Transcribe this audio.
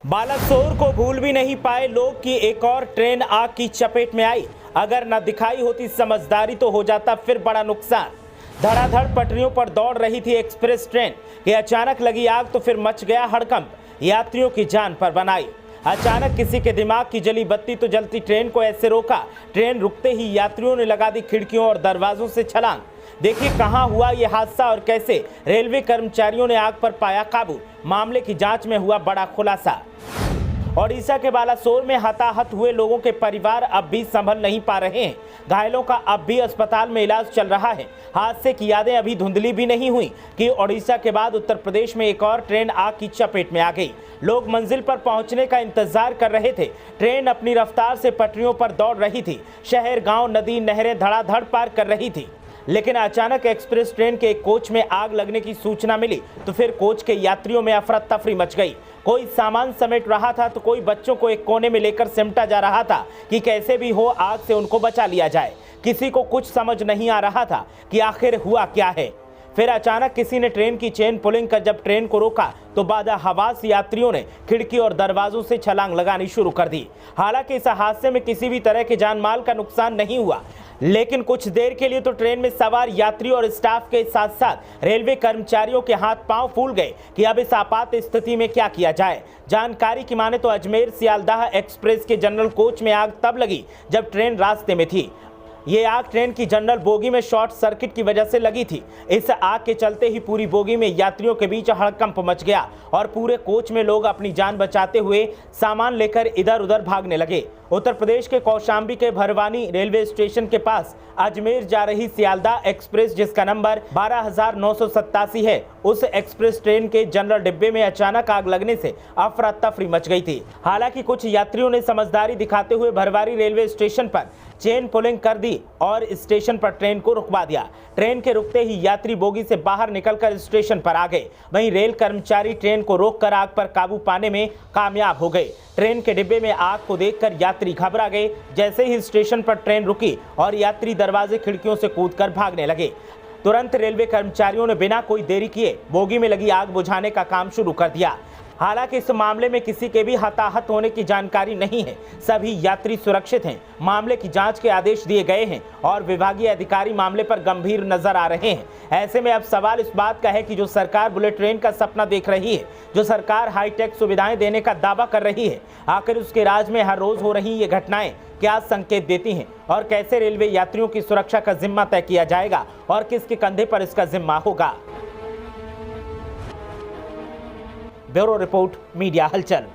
बालासोर को भूल भी नहीं पाए लोग कि एक और ट्रेन आग की चपेट में आई। अगर न दिखाई होती समझदारी तो हो जाता फिर बड़ा नुकसान। धड़ाधड़ पटरियों पर दौड़ रही थी एक्सप्रेस ट्रेन कि अचानक लगी आग तो फिर मच गया हड़कंप। यात्रियों की जान पर बनाई। अचानक किसी के दिमाग की जली बत्ती तो जलती ट्रेन को ऐसे रोका। ट्रेन रुकते ही यात्रियों ने लगा दी खिड़कियों और दरवाजों से छलांग। देखिए कहां हुआ ये हादसा और कैसे रेलवे कर्मचारियों ने आग पर पाया काबू। मामले की जांच में हुआ बड़ा खुलासा। ओडिशा के बालासोर में हताहत हुए लोगों के परिवार अब भी संभल नहीं पा रहे हैं। घायलों का अब भी अस्पताल में इलाज चल रहा है। हादसे की यादें अभी धुंधली भी नहीं हुई कि ओडिशा के बाद उत्तर प्रदेश में एक और ट्रेन आग की चपेट में आ गई। लोग मंजिल पर पहुंचने का इंतजार कर रहे थे। ट्रेन अपनी रफ्तार से पटरियों पर दौड़ रही थी। शहर, गांव, नदी, नहरें धड़ाधड़ पार कर रही थी। लेकिन अचानक एक्सप्रेस ट्रेन के एक कोच में आग लगने की सूचना मिली तो फिर कोच के यात्रियों में अफरा तफरी मच गई। कोई सामान समेट रहा था तो कोई बच्चों को एक कोने में लेकर सिमटा जा रहा था कि कैसे भी हो आग से उनको बचा लिया जाए। किसी को कुछ समझ नहीं आ रहा था कि आखिर हुआ क्या है। फिर अचानक किसी ने ट्रेन की चेन पुलिंग कर जब ट्रेन को रोका तो बादा हवास यात्रियों ने खिड़की और दरवाजों से छलांग लगानी शुरू कर दी। हालांकि इस हादसे में किसी भी तरह के जान माल का नुकसान नहीं हुआ, लेकिन कुछ देर के लिए तो ट्रेन में सवार यात्री और स्टाफ के साथ साथ रेलवे कर्मचारियों के हाथ पांव फूल गए कि अब इस आपात स्थिति में क्या किया जाए। जानकारी की माने तो अजमेर सियालदाह एक्सप्रेस के जनरल कोच में आग तब लगी जब ट्रेन रास्ते में थी। ये आग ट्रेन की जनरल बोगी में शॉर्ट सर्किट की वजह से लगी थी। इस आग के चलते ही पूरी बोगी में यात्रियों के बीच हड़कंप मच गया और पूरे कोच में लोग अपनी जान बचाते हुए सामान लेकर इधर उधर भागने लगे। उत्तर प्रदेश के कौशाम्बी के भरवानी रेलवे स्टेशन के पास अजमेर जा रही सियालदाह एक्सप्रेस जिसका नंबर 12,987 है, उस एक्सप्रेस ट्रेन के जनरल डिब्बे में अचानक आग लगने से अफरा तफरी मच गई थी। हालांकि कुछ यात्रियों ने समझदारी दिखाते हुए भरवारी रेलवे स्टेशन पर चेन पुलिंग कर दी और स्टेशन पर ट्रेन को रुकवा दिया। ट्रेन के रुकते ही यात्री बोगी से बाहर निकलकर स्टेशन पर आ गए। वहीं रेल कर्मचारी ट्रेन को रोककर आग पर काबू पाने में कामयाब हो गए। ट्रेन के डिब्बे में आग को देखकर यात्री घबरा गए। जैसे ही स्टेशन पर ट्रेन रुकी और यात्री दरवाजे खिड़कियों से कूदकर भागने लगे, तुरंत रेलवे कर्मचारियों ने बिना कोई देरी किए बोगी में लगी आग बुझाने का काम शुरू कर दिया। हालांकि इस मामले में किसी के भी हताहत होने की जानकारी नहीं है। सभी यात्री सुरक्षित हैं। मामले की जांच के आदेश दिए गए हैं और विभागीय अधिकारी मामले पर गंभीर नजर आ रहे हैं। ऐसे में अब सवाल इस बात का है कि जो सरकार बुलेट ट्रेन का सपना देख रही है, जो सरकार हाईटेक सुविधाएं देने का दावा कर रही है, आखिर उसके राज में हर रोज हो रही ये घटनाएं क्या संकेत देती हैं और कैसे रेलवे यात्रियों की सुरक्षा का जिम्मा तय किया जाएगा और किसके कंधे पर इसका जिम्मा होगा। ब्यूरो रिपोर्ट, मीडिया हलचल।